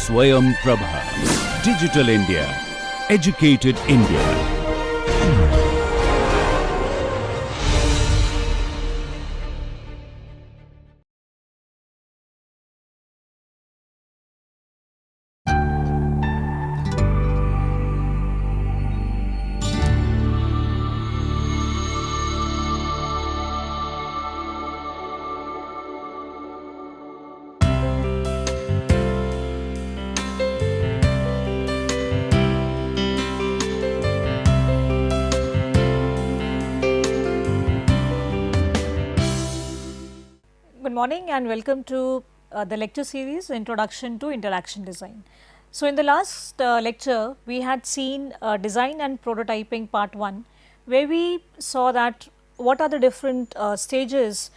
Swayam Prabha. Digital India. Educated India. Good morning and welcome to the lecture series Introduction to Interaction Design. So, in the last lecture we had seen design and prototyping part 1, where we saw that what are the different stages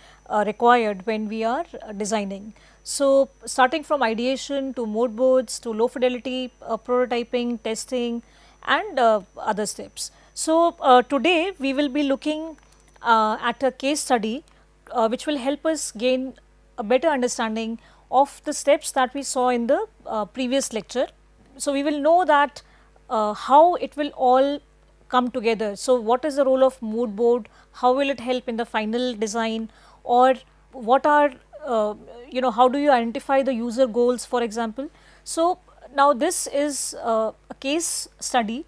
required when we are designing. So, starting from ideation to mood boards to low fidelity prototyping, testing and other steps. So, today we will be looking at a case study which will help us gain a better understanding of the steps that we saw in the previous lecture. So, we will know that how it will all come together. So, what is the role of mood board, how will it help in the final design, or what are how do you identify the user goals, for example. So, now this is a case study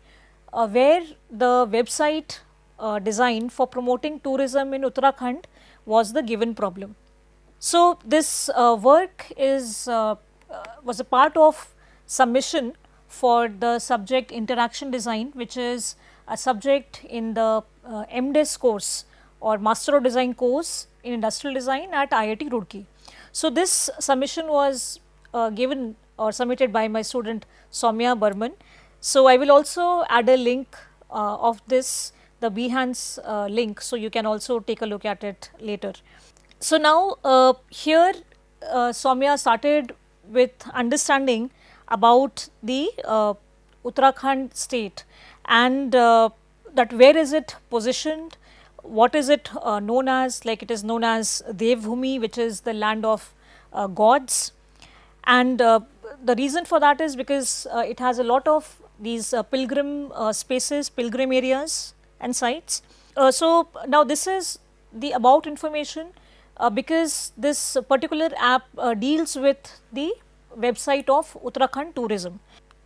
where the website design for promoting tourism in Uttarakhand was the given problem. So, this work is was a part of submission for the subject interaction design, which is a subject in the MDes course or Master of Design course in Industrial Design at IIT Roorkee. So, this submission was given or submitted by my student Soumya Burman. So, I will also add a link of this, the Behance link, so you can also take a look at it later. So, now here Soumya started with understanding about the Uttarakhand state and that where is it positioned, what is it known as, like it is known as Devbhumi, which is the land of gods, and the reason for that is because it has a lot of these pilgrim spaces, pilgrim areas and sites. So, now this is the about information because this particular app deals with the website of Uttarakhand tourism.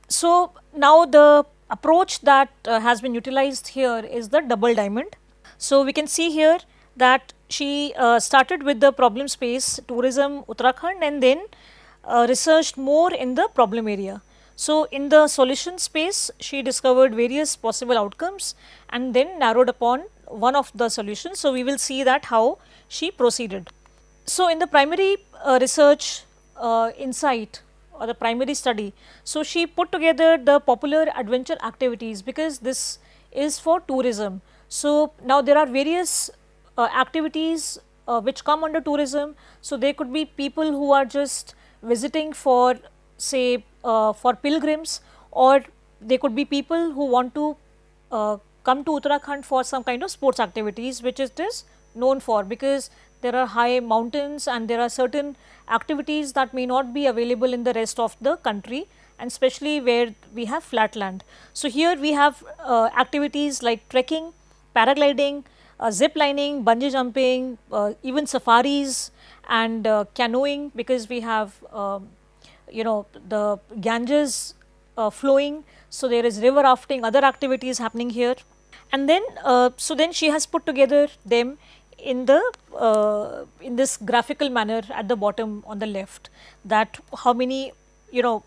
So, now the approach that has been utilized here is the double diamond. So, we can see here that she started with the problem space tourism Uttarakhand and then researched more in the problem area. So, in the solution space she discovered various possible outcomes and then narrowed upon one of the solutions. So, we will see that how she proceeded. So, in the primary research insight or the primary study, so she put together the popular adventure activities because this is for tourism. So, now there are various activities which come under tourism. So, there could be people who are just visiting for say for pilgrims, or they could be people who want to come to Uttarakhand for some kind of sports activities, which it is known for, because there are high mountains and there are certain activities that may not be available in the rest of the country, and especially where we have flat land. So, here we have activities like trekking, paragliding, zip lining, bungee jumping, even safaris and canoeing, because we have the Ganges flowing. So, there is river rafting, other activities happening here, and then so then she has put together them in the in this graphical manner at the bottom on the left, that how many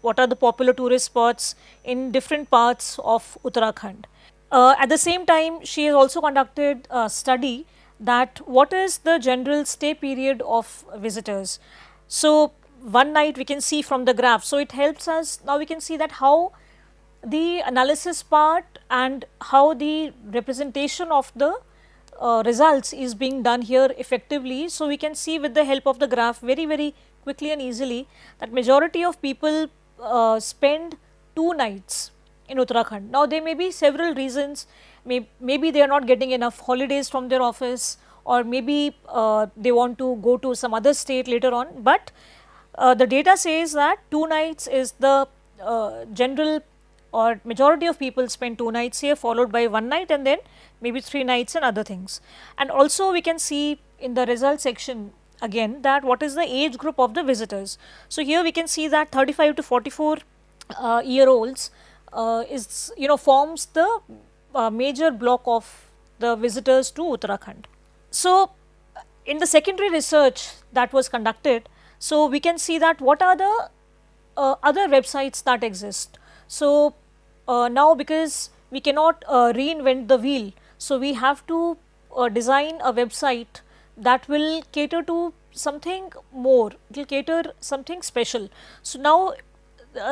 what are the popular tourist spots in different parts of Uttarakhand. At the same time, she has also conducted a study that what is the general stay period of visitors. So, one night we can see from the graph. So, it helps us, now we can see that how the analysis part and how the representation of the results is being done here effectively. So, we can see with the help of the graph very quickly and easily that majority of people spend 2 nights in Uttarakhand. Now, there may be several reasons, maybe they are not getting enough holidays from their office, or maybe they want to go to some other state later on, but the data says that 2 nights is the general or majority of people spend 2 nights here, followed by 1 night, and then maybe 3 nights and other things. And also we can see in the result section again that what is the age group of the visitors. So here we can see that 35 to 44 year olds is forms the major block of the visitors to Uttarakhand. So in the secondary research that was conducted, so we can see that what are the other websites that exist. So now, because we cannot reinvent the wheel, so we have to design a website that will cater to something more, it will cater something special. So now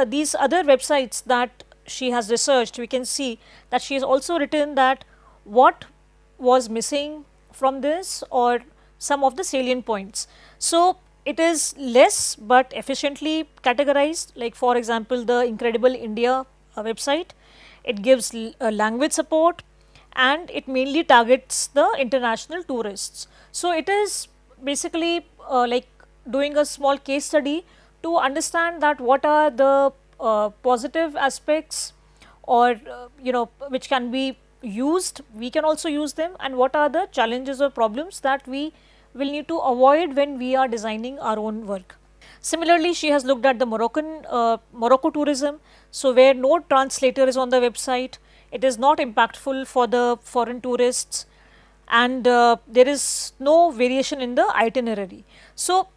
these other websites that she has researched, we can see that she has also written that what was missing from this or some of the salient points. So it is less but efficiently categorized, like for example the Incredible India website. It gives language support and it mainly targets the international tourists. So it is basically like doing a small case study to understand that what are the positive aspects or which can be used, we can also use them, and what are the challenges or problems that we will need to avoid when we are designing our own work. Similarly, she has looked at the Morocco tourism, so where no translator is on the website, it is not impactful for the foreign tourists, and there is no variation in the itinerary. So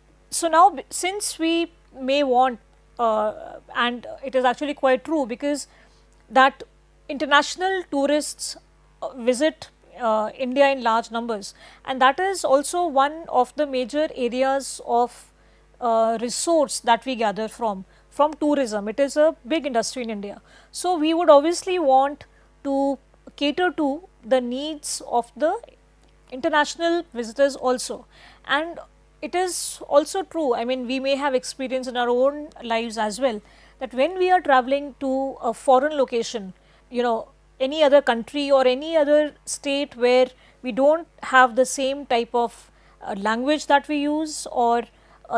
now since we may want and it is actually quite true, because that international tourists visit India in large numbers, and that is also one of the major areas of resource that we gather from tourism. It is a big industry in India. So we would obviously want to cater to the needs of the international visitors also. And it is also true, I mean, we may have experience in our own lives as well, that when we are traveling to a foreign location, any other country or any other state where we don't have the same type of language that we use, or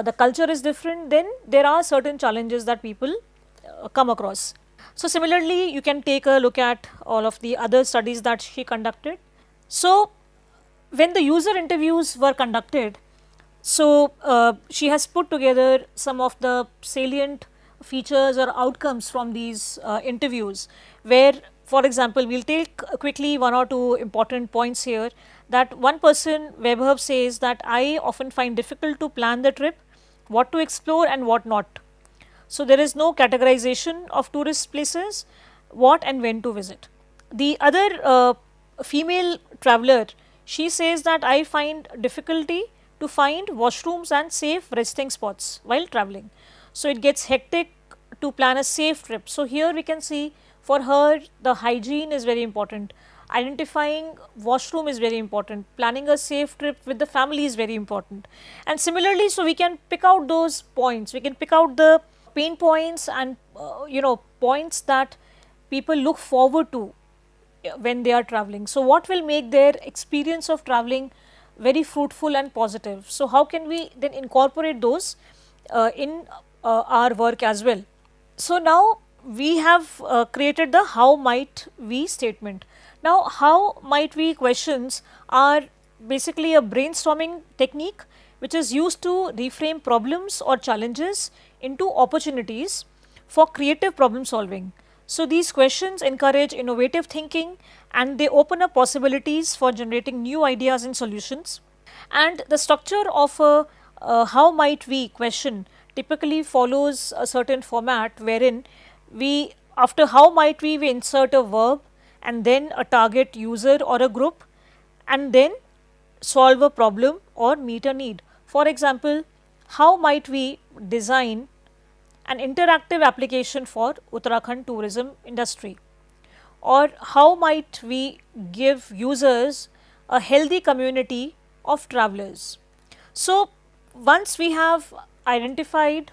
the culture is different, then there are certain challenges that people come across. So similarly, you can take a look at all of the other studies that she conducted. So when the user interviews were conducted, so she has put together some of the salient features or outcomes from these interviews, where for example, we will take quickly one or two important points here. That one person, Webhub, says that I often find difficult to plan the trip, what to explore and what not. So there is no categorization of tourist places, what and when to visit. The other female traveler, she says that I find difficulty to find washrooms and safe resting spots while traveling. So it gets hectic to plan a safe trip. So here we can see, for her the hygiene is very important, identifying washroom is very important, planning a safe trip with the family is very important. And similarly, so we can pick out those points, we can pick out the pain points and points that people look forward to when they are traveling. So what will make their experience of traveling very fruitful and positive? So how can we then incorporate those in our work as well? So now we have created the how might we statement. Now how might we questions are basically a brainstorming technique which is used to reframe problems or challenges into opportunities for creative problem solving. So these questions encourage innovative thinking and they open up possibilities for generating new ideas and solutions. And the structure of a how might we question typically follows a certain format, wherein we, after how might we insert a verb and then a target user or a group, and then solve a problem or meet a need. For example, how might we design an interactive application for Uttarakhand tourism industry, or how might we give users a healthy community of travelers. So once we have identified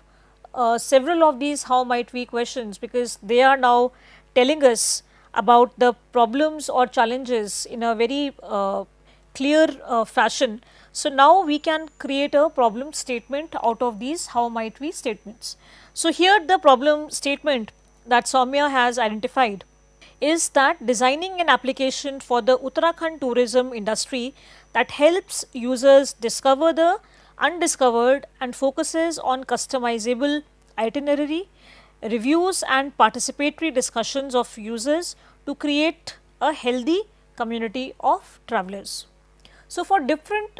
several of these how might we questions, because they are now telling us about the problems or challenges in a very clear fashion. So now we can create a problem statement out of these how might we statements. So here the problem statement that Soumya has identified is that designing an application for the Uttarakhand tourism industry that helps users discover the undiscovered and focuses on customizable itinerary, reviews and participatory discussions of users to create a healthy community of travelers. So, for different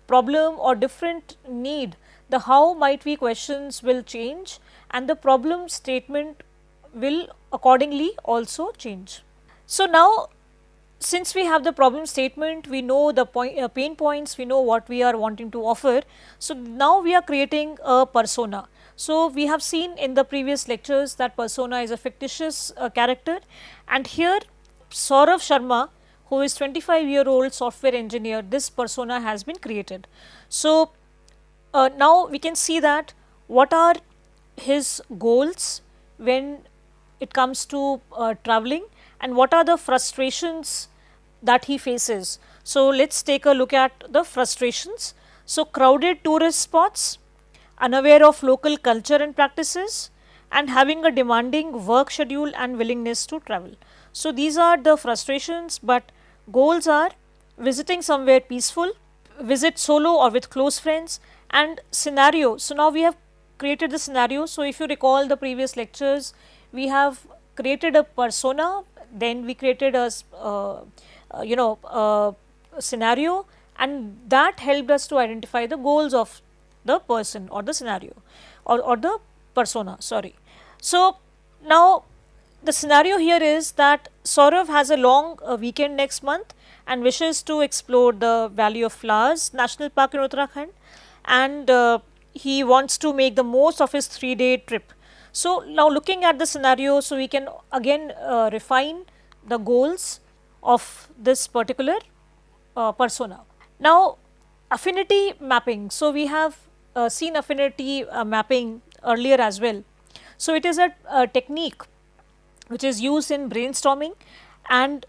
problem or different need, the how might we questions will change and the problem statement will accordingly also change. So, now since we have the problem statement, we know the pain points, we know what we are wanting to offer. So, now we are creating a persona. So, we have seen in the previous lectures that persona is a fictitious character, and here Saurav Sharma, who is 25-year-old software engineer, this persona has been created. So, now we can see that what are his goals when it comes to traveling and what are the frustrations that he faces. So, let us take a look at the frustrations. So, crowded tourist spots, unaware of local culture and practices, and having a demanding work schedule and willingness to travel. So, these are the frustrations, but goals are visiting somewhere peaceful, visit solo or with close friends, and scenario. So, now we have created the scenario. So, if you recall the previous lectures, we have created a persona, then we created a scenario, and that helped us to identify the goals of the person or the scenario or the persona, sorry. So, now the scenario here is that Saurav has a long weekend next month and wishes to explore the Valley of Flowers National Park in Uttarakhand, and he wants to make the most of his 3-day trip. So, now looking at the scenario, so we can again refine the goals of this particular persona. Now, affinity mapping. So, we have seen affinity mapping earlier as well. So, it is a technique which is used in brainstorming and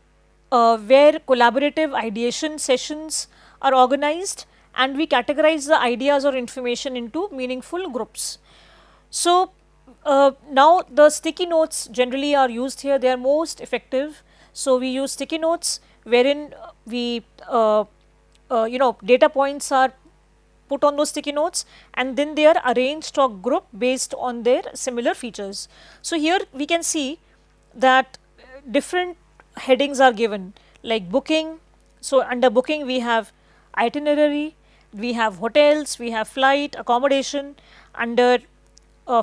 where collaborative ideation sessions are organized and we categorize the ideas or information into meaningful groups. So, now the sticky notes generally are used here, they are most effective. So, we use sticky notes wherein we data points are put on those sticky notes and then they are arranged or grouped based on their similar features. So, here we can see that different headings are given like booking. So, under booking we have itinerary, we have hotels, we have flight, accommodation. Under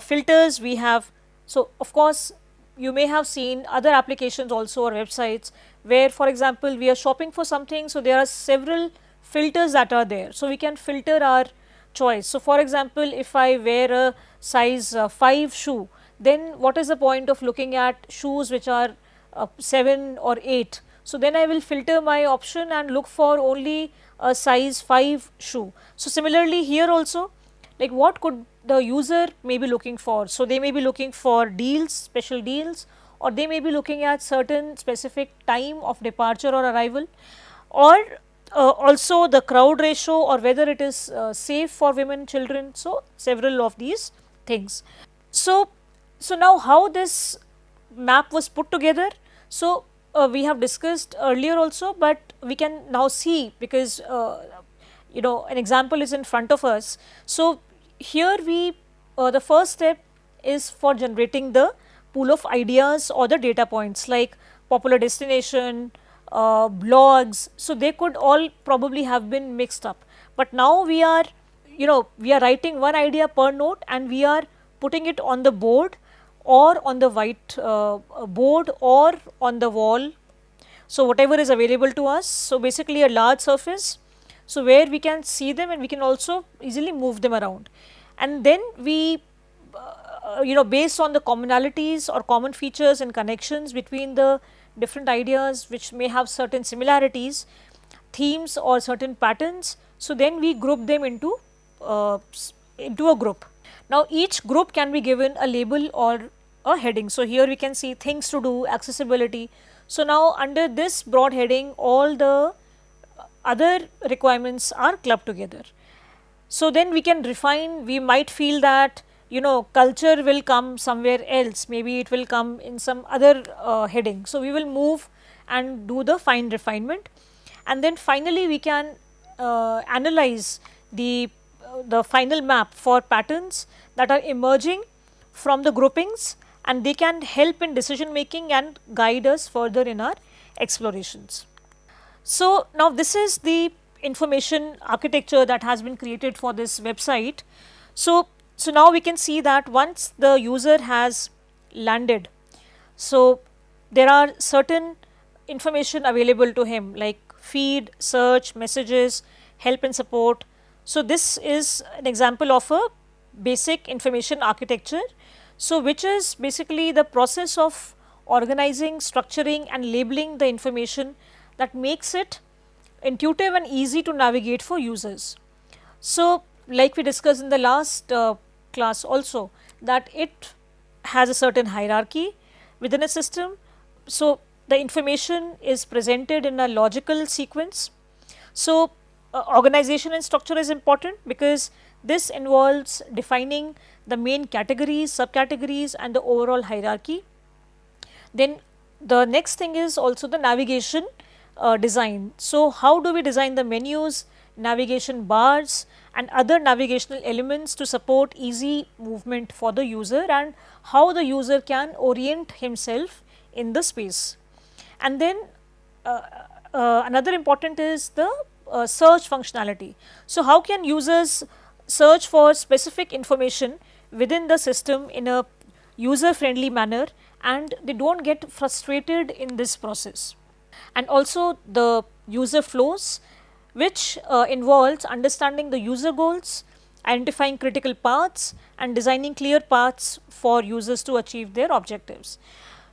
filters we have, so of course you may have seen other applications also or websites where for example we are shopping for something, so there are several filters that are there. So, we can filter our choice. So, for example, if I wear a size 5 shoe, then what is the point of looking at shoes which are 7 or 8. So, then I will filter my option and look for only a size 5 shoe. So, similarly here also, like what could the user may be looking for. So, they may be looking for deals, special deals, or they may be looking at certain specific time of departure or arrival, or also the crowd ratio or whether it is safe for women, children. So, several of these things. So, now how this map was put together. So, we have discussed earlier also, but we can now see because an example is in front of us. So, here we the first step is for generating the pool of ideas or the data points like popular destination, blogs. So, they could all probably have been mixed up, but now we are writing one idea per note and we are putting it on the board or on the white board or on the wall. So, whatever is available to us. So, basically a large surface, so where we can see them and we can also easily move them around, and then we based on the commonalities or common features and connections between the different ideas which may have certain similarities, themes or certain patterns. So, then we group them into a group. Now, each group can be given a label or a heading. So, here we can see things to do, accessibility. So, now under this broad heading all the other requirements are clubbed together. So, then we can refine, we might feel that culture will come somewhere else, maybe it will come in some other heading. So, we will move and do the fine refinement, and then finally we can analyze the final map for patterns that are emerging from the groupings, and they can help in decision making and guide us further in our explorations. So, now this is the information architecture that has been created for this website. So now we can see that once the user has landed, so there are certain information available to him like feed, search, messages, help and support. So this is an example of a basic information architecture. So which is basically the process of organizing, structuring and labeling the information that makes it intuitive and easy to navigate for users. So like we discussed in the last class also, that it has a certain hierarchy within a system. So the information is presented in a logical sequence. So organization and structure is important because this involves defining the main categories, subcategories and the overall hierarchy. Then the next thing is also the navigation design. So how do we design the menus, navigation bars and other navigational elements to support easy movement for the user, and how the user can orient himself in the space. And then another important is the search functionality. So how can users search for specific information within the system in a user friendly manner and they do not get frustrated in this process. And also the user flows, which involves understanding the user goals, identifying critical paths and designing clear paths for users to achieve their objectives.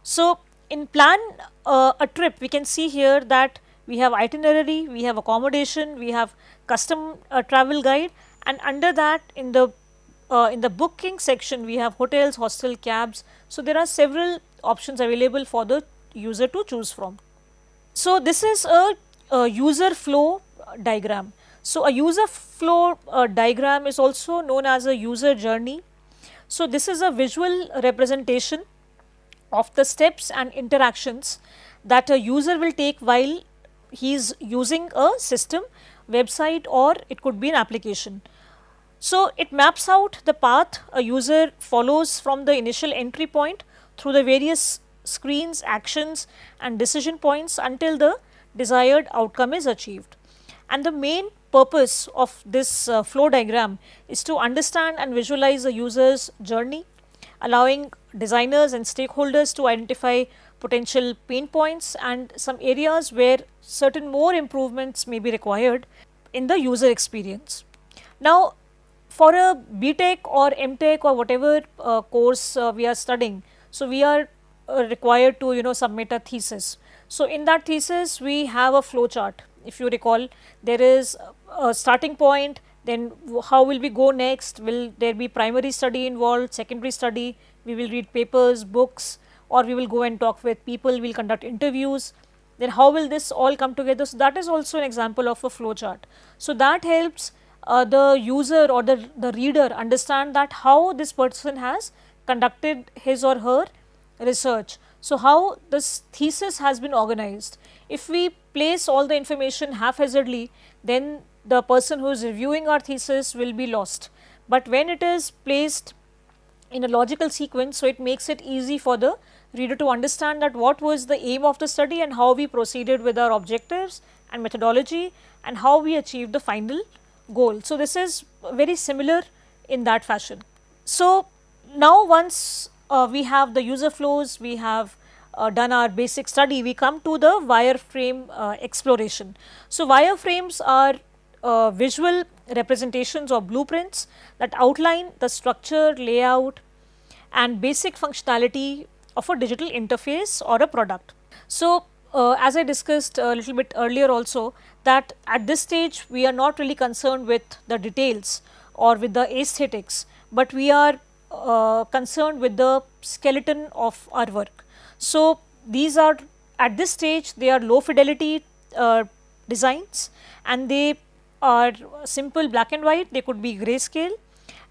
So in plan a trip, we can see here that we have itinerary, we have accommodation, we have custom travel guide, and under that in the booking section we have hotels, hostel, cabs. So there are several options available for the user to choose from. So this is a user flow diagram. So a user flow diagram is also known as a user journey. So this is a visual representation of the steps and interactions that a user will take while he is using a system, website, or it could be an application. So it maps out the path a user follows from the initial entry point through the various screens, actions and decision points until the desired outcome is achieved. And the main purpose of this flow diagram is to understand and visualize the user's journey, allowing designers and stakeholders to identify potential pain points and some areas where certain more improvements may be required in the user experience. Now for a BTech or MTech or whatever course we are studying, so we are required to submit a thesis. So in that thesis we have a flow chart. If you recall, there is a starting point, then how will we go next, will there be primary study involved, secondary study, we will read papers, books, or we will go and talk with people, we will conduct interviews, then how will this all come together. So that is also an example of a flow chart. So that helps the user or the reader understand that how this person has conducted his or her research. So how this thesis has been organized. If we place all the information haphazardly, then the person who is reviewing our thesis will be lost. But when it is placed in a logical sequence, so it makes it easy for the reader to understand that what was the aim of the study and how we proceeded with our objectives and methodology and how we achieved the final goal. So this is very similar in that fashion. So now once we have the user flows, we have done our basic study, we come to the wireframe exploration. So wireframes are visual representations or blueprints that outline the structure, layout and basic functionality of a digital interface or a product. So as I discussed a little bit earlier also, that at this stage we are not really concerned with the details or with the aesthetics, but we are concerned with the skeleton of our work. So these are, at this stage they are low fidelity designs and they are simple black and white, they could be grayscale,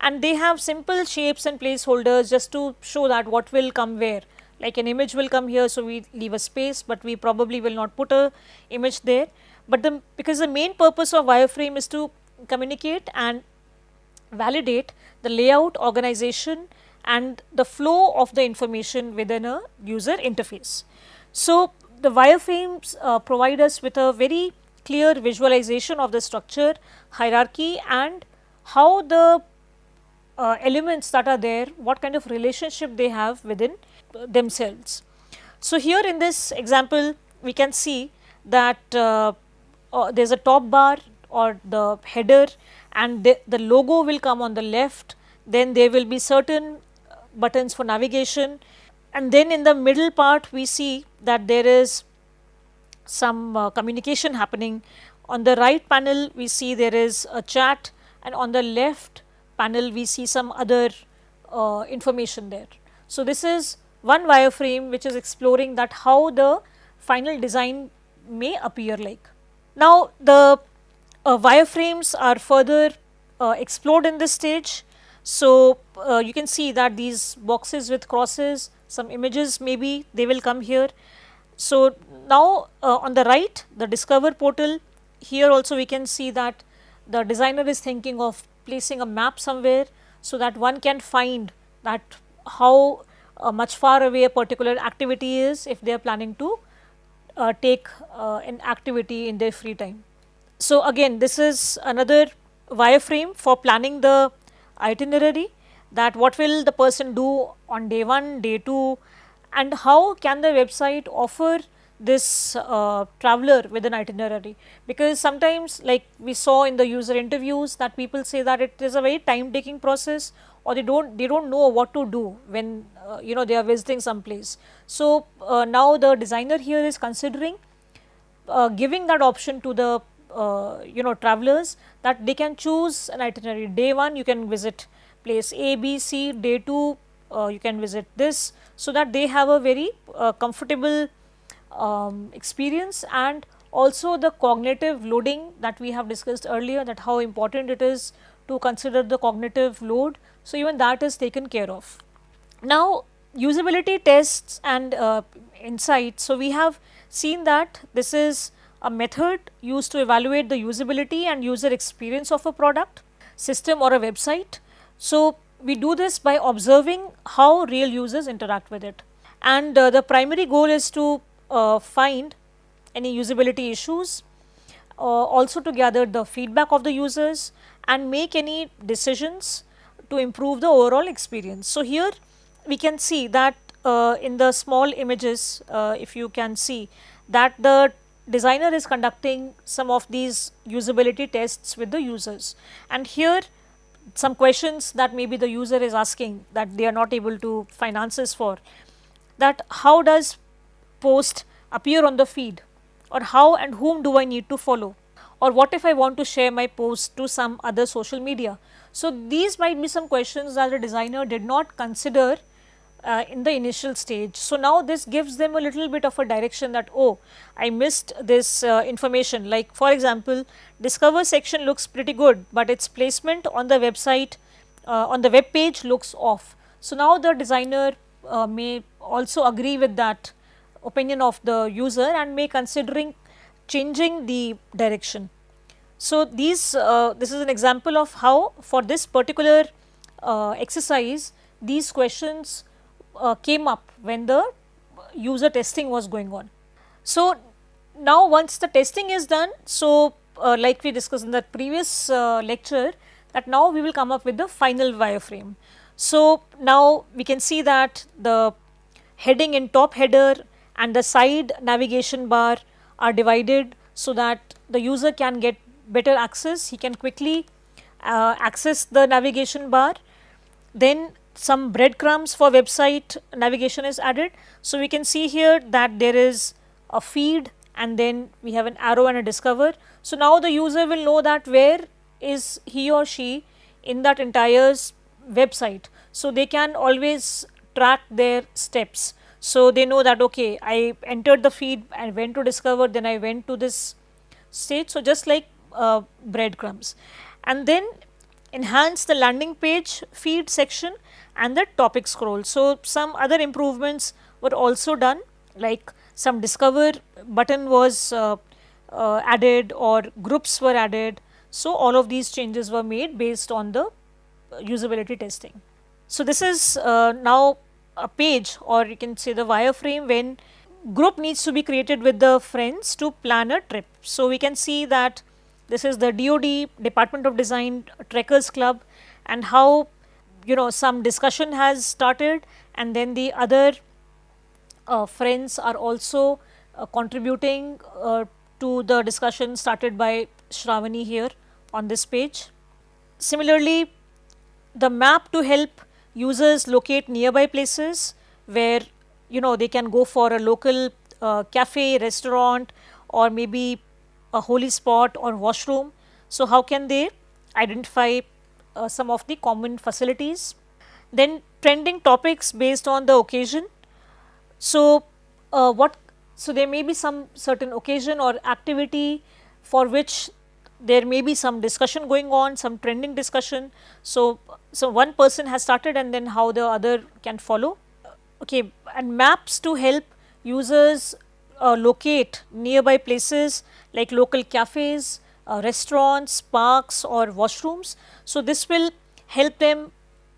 and they have simple shapes and placeholders just to show that what will come where. Like an image will come here, so we leave a space, but we probably will not put a image there. But because the main purpose of wireframe is to communicate and validate the layout, organization and the flow of the information within a user interface. So, the wireframes provide us with a very clear visualization of the structure, hierarchy and how the elements that are there, what kind of relationship they have within themselves. So, here in this example we can see that there is a top bar or the header, and the logo will come on the left, then there will be certain buttons for navigation, and then in the middle part we see that there is some communication happening. On the right panel we see there is a chat, and on the left panel we see some other information there. So, this is one wireframe which is exploring that how the final design may appear like. Now, the wireframes are further explored in this stage. So, you can see that these boxes with crosses, some images maybe they will come here. So, now on the right, the discover portal, here also we can see that the designer is thinking of placing a map somewhere, so that one can find that how much far away a particular activity is if they are planning to take an activity in their free time. So, again this is another wireframe for planning the itinerary, that what will the person do on day 1, day 2, and how can the website offer this traveler with an itinerary. Because sometimes, like we saw in the user interviews, that people say that it is a very time taking process, or they don't know what to do when they are visiting some place. So, now the designer here is considering giving that option to the travelers, that they can choose an itinerary. Day 1 you can visit place A, B, C, day 2 you can visit this, so that they have a very comfortable experience, and also the cognitive loading that we have discussed earlier, that how important it is to consider the cognitive load. So, even that is taken care of. Now, usability tests and insights. So, we have seen that this is a method used to evaluate the usability and user experience of a product, system or a website. So, we do this by observing how real users interact with it, and the primary goal is to find any usability issues, also to gather the feedback of the users and make any decisions to improve the overall experience. So, here we can see that in the small images, if you can see that the designer is conducting some of these usability tests with the users, and here some questions that maybe the user is asking that they are not able to find answers for, that how does post appear on the feed, or how and whom do I need to follow, or what if I want to share my post to some other social media. So, these might be some questions that the designer did not consider in the initial stage. So, now this gives them a little bit of a direction that, oh, I missed this information. Like for example, discover section looks pretty good, but its placement on the website on the web page looks off. So, now the designer may also agree with that opinion of the user and may considering changing the direction. So, this is an example of how for this particular exercise these questions came up when the user testing was going on. So, now once the testing is done, so like we discussed in the previous lecture, that now we will come up with the final wireframe. So, now we can see that the heading in top header and the side navigation bar are divided, so that the user can get better access, he can quickly access the navigation bar. Then some breadcrumbs for website navigation is added. So, we can see here that there is a feed and then we have an arrow and a discover. So, now the user will know that where is he or she in that entire website. So, they can always track their steps. So, they know that okay, I entered the feed and went to discover, then I went to this stage. So, just like breadcrumbs. And then enhance the landing page feed section and the topic scroll. So, some other improvements were also done, like some discover button was added or groups were added. So, all of these changes were made based on the usability testing. So, this is now a page, or you can say the wireframe, when group needs to be created with the friends to plan a trip. So, we can see that this is the DOD, Department of Design Trekkers Club, and how some discussion has started, and then the other friends are also contributing to the discussion started by Shravani here on this page. Similarly, the map to help users locate nearby places where they can go for a local cafe, restaurant, or maybe a holy spot or washroom. So, how can they identify some of the common facilities? Then trending topics based on the occasion. So, so there may be some certain occasion or activity for which there may be some discussion going on, some trending discussion. So, one person has started, and then how the other can follow. Okay, and maps to help users locate nearby places like local cafes, restaurants, parks, or washrooms. So, this will help them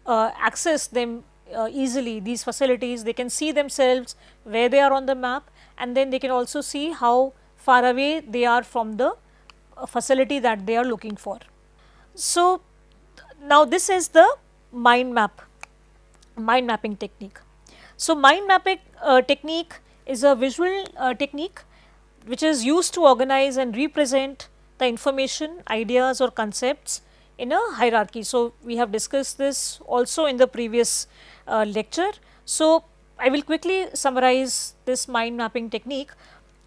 access them easily, these facilities. They can see themselves where they are on the map, and then they can also see how far away they are from the facility that they are looking for. So, now this is the mind mapping technique. So, mind mapping technique is a visual technique which is used to organize and represent the information, ideas, or concepts in a hierarchy. So, we have discussed this also in the previous lecture. So, I will quickly summarize this mind mapping technique,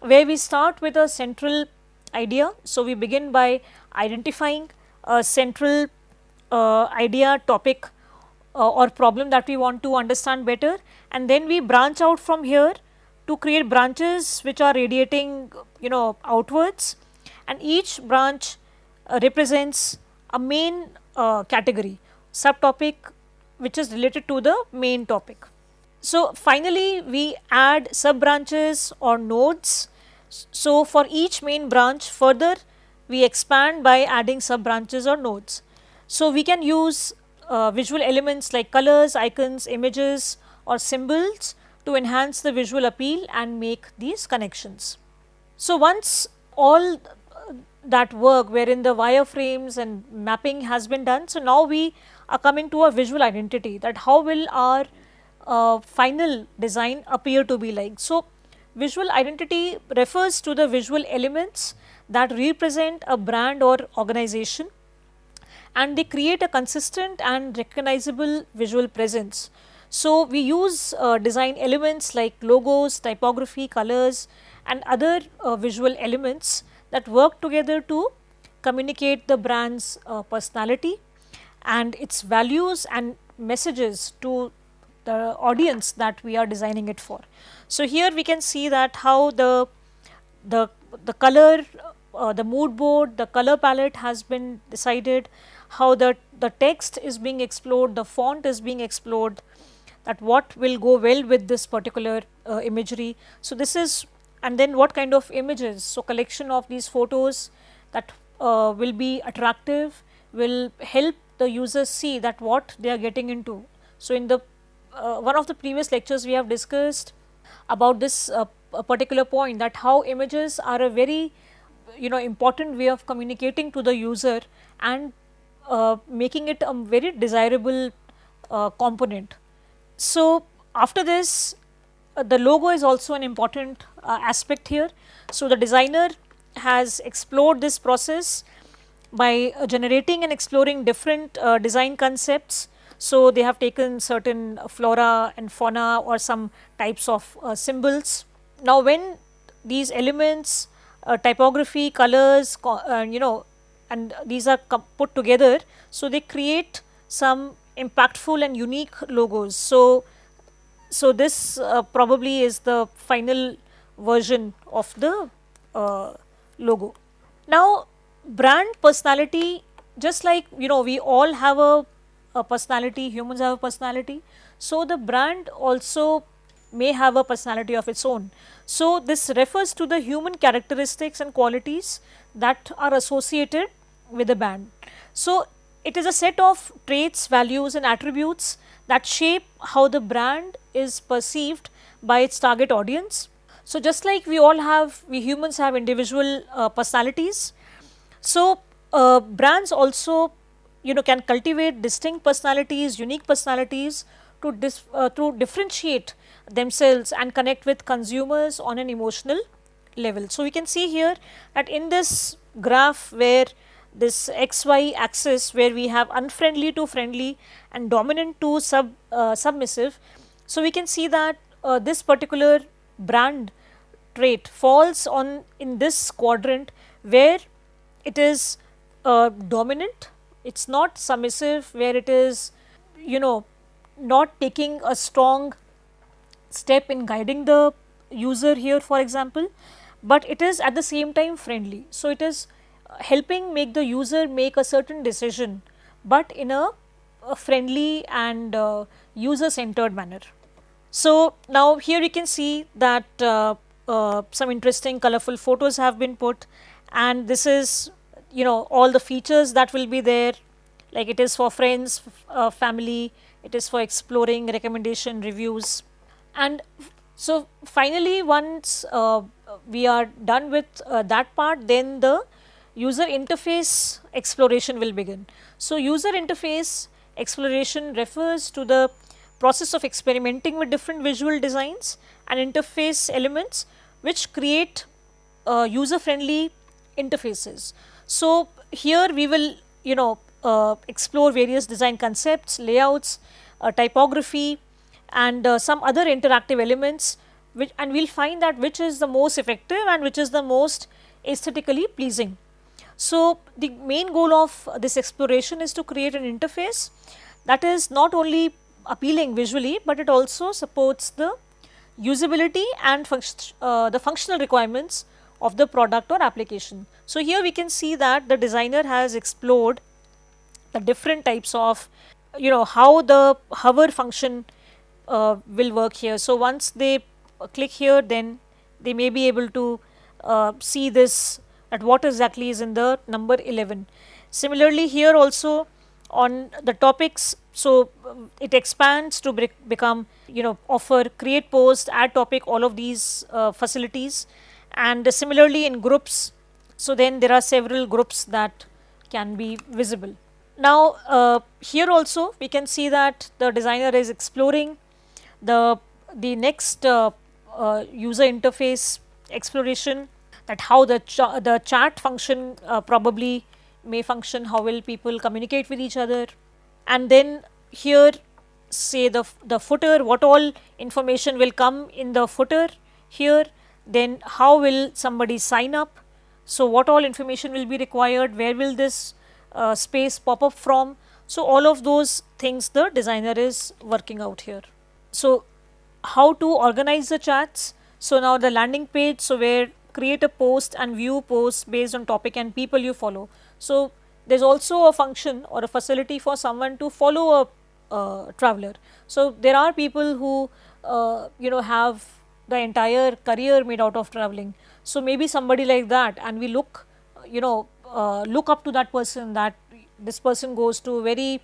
where we start with a central idea. So, we begin by identifying a central idea, topic, or problem that we want to understand better, and then we branch out from here to create branches which are radiating outwards, and each branch represents a main category, subtopic, which is related to the main topic. So, finally, we add sub branches or nodes. So, for each main branch, further we expand by adding sub branches or nodes. So, we can use visual elements like colors, icons, images, or symbols to enhance the visual appeal and make these connections. So, once all that work wherein the wireframes and mapping has been done, so now we are coming to a visual identity, that how will our final design appear to be like. So, visual identity refers to the visual elements that represent a brand or organization, and they create a consistent and recognizable visual presence. So, we use design elements like logos, typography, colors, and other visual elements that work together to communicate the brand's personality and its values and messages to the audience that we are designing it for. So, here we can see that how the color, the mood board, the color palette has been decided, how the text is being explored, the font is being explored, that what will go well with this particular imagery. So, this is, and then what kind of images. So, collection of these photos that will be attractive, will help the users see that what they are getting into. So, in the one of the previous lectures we have discussed about this particular point, that how images are a very important way of communicating to the user and making it a very desirable component. So, after this the logo is also an important aspect here. So, the designer has explored this process by generating and exploring different design concepts. So, they have taken certain flora and fauna or some types of symbols. Now, when these elements, typography, colors, and these are put together, so they create some impactful and unique logos. So, this probably is the final version of the logo. Now, brand personality just like we all have a personality, humans have a personality, so the brand also may have a personality of its own. So this refers to the human characteristics and qualities that are associated with the brand. So it is a set of traits, values and attributes that shape how the brand is perceived by its target audience. So just like we humans have individual personalities, so brands also can cultivate distinct personalities, unique personalities to differentiate themselves and connect with consumers on an emotional level. So we can see here that in this graph where this XY axis, where we have unfriendly to friendly and dominant to submissive, so we can see that this particular brand trait falls on in this quadrant where it is dominant, it is not submissive, where it is not taking a strong step in guiding the user here for example, but it is at the same time friendly. So it is helping make the user make a certain decision, but in a friendly and user centered manner. So now here you can see that some interesting colorful photos have been put, and this is all the features that will be there, like it is for friends, family, it is for exploring, recommendation, reviews. And so finally once we are done with that part, then the user interface exploration will begin. So user interface exploration refers to the process of experimenting with different visual designs and interface elements which create user friendly interfaces. So here we will explore various design concepts, layouts, typography and some other interactive elements, and we will find that which is the most effective and which is the most aesthetically pleasing. So the main goal of this exploration is to create an interface that is not only appealing visually, but it also supports the usability and the functional requirements of the product or application. So here we can see that the designer has explored the different types of how the hover function will work here. So once they click here, then they may be able to see this, that what exactly is in the number 11. Similarly here also on the topics, so it expands to become offer, create post, add topic, all of these facilities. And similarly in groups, so then there are several groups that can be visible. Now here also we can see that the designer is exploring the next user interface exploration, that how the chat function probably may function, how will people communicate with each other. And then here say the footer, what all information will come in the footer here, then how will somebody sign up, so what all information will be required, where will this space pop up from. So all of those things the designer is working out here. So how to organize the chats, so now the landing page, so where create a post and view posts based on topic and people you follow. So there is also a function or a facility for someone to follow a traveler. So there are people who have the entire career made out of traveling. So maybe somebody like that, and we look up to that person, that this person goes to very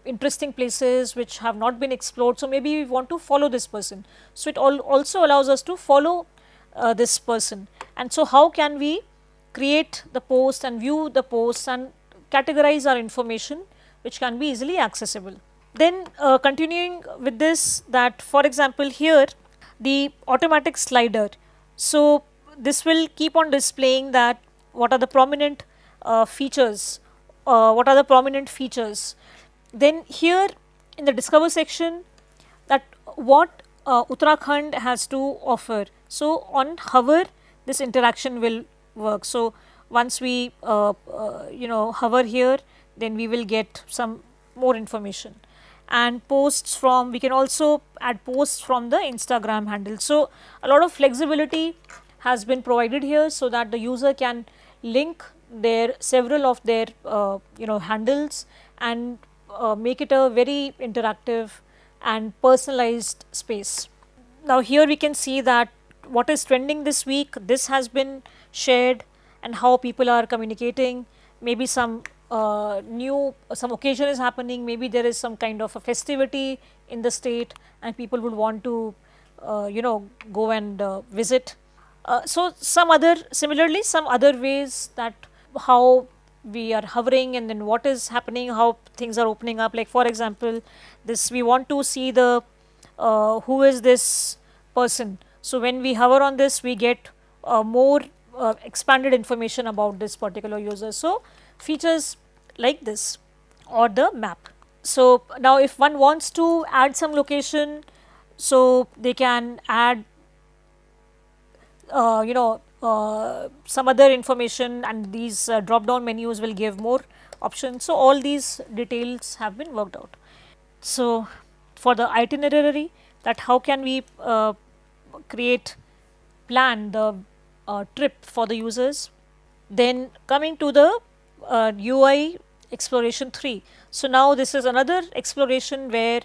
interesting places which have not been explored. So maybe we want to follow this person. So it also allows us to follow this person. And so how can we create the post and view the posts and categorize our information which can be easily accessible. Then continuing with this, that for example here the automatic slider, so this will keep on displaying that what are the prominent features, then here in the discover section, that what Uttarakhand has to offer. So on hover this interaction will work. So once we hover here, then we will get some more information. And posts from, we can also add posts from the Instagram handle. So a lot of flexibility has been provided here, so that the user can link their several of their handles and make it a very interactive and personalized space. Now here we can see that what is trending this week, this has been shared, and how people are communicating. Maybe some some occasion is happening, maybe there is some kind of a festivity in the state and people would want to go and visit. So similarly some other ways that how we are hovering and then what is happening, how things are opening up. Like for example, this we want to see the who is this person. So when we hover on this, we get more expanded information about this particular user. So features like this or the map. So now if one wants to add some location, so they can add some other information, and these drop down menus will give more options. So all these details have been worked out. So for the itinerary, that how can we plan the trip for the users. Then coming to the UI exploration 3. So now this is another exploration where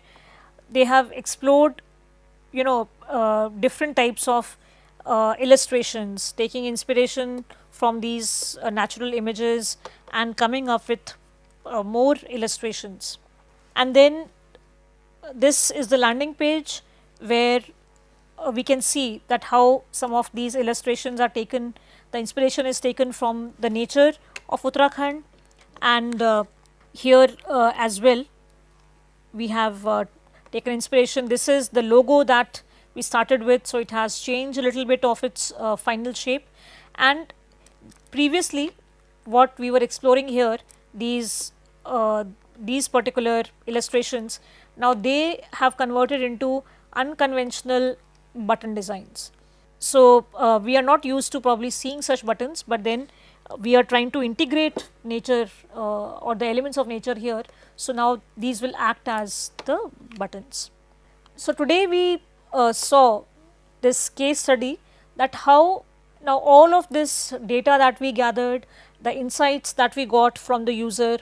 they have explored different types of illustrations, taking inspiration from these natural images and coming up with more illustrations. And then this is the landing page where we can see that how some of these illustrations are taken, the inspiration is taken from the nature of Uttarakhand, and here as well we have taken inspiration. This is the logo that we started with, so it has changed a little bit of its final shape. And previously what we were exploring here, these particular illustrations, now they have converted into unconventional button designs. So we are not used to probably seeing such buttons, but then we are trying to integrate nature or the elements of nature here. So now these will act as the buttons. So today we saw this case study, that how now all of this data that we gathered, the insights that we got from the user,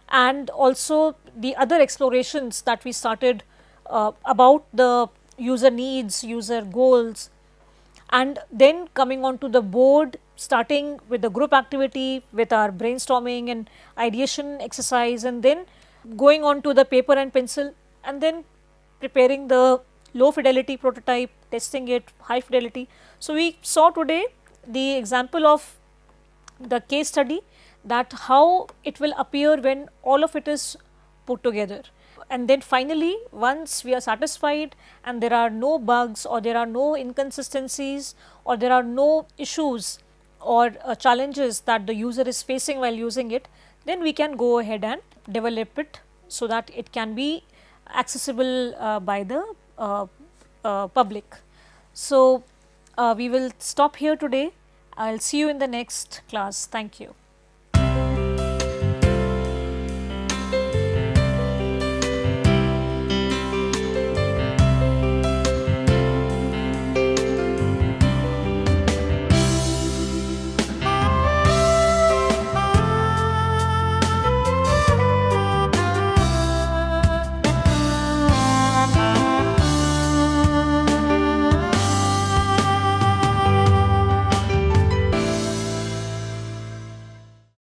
and also the other explorations that we started about the user needs, user goals, and then coming on to the board, starting with the group activity with our brainstorming and ideation exercise, and then going on to the paper and pencil, and then preparing the low fidelity prototype, testing it, high fidelity. So we saw today the example of the case study, that how it will appear when all of it is put together. And then finally, once we are satisfied and there are no bugs or there are no inconsistencies or there are no issues or challenges that the user is facing while using it, then we can go ahead and develop it so that it can be accessible by the public. So we will stop here today. I will see you in the next class. Thank you.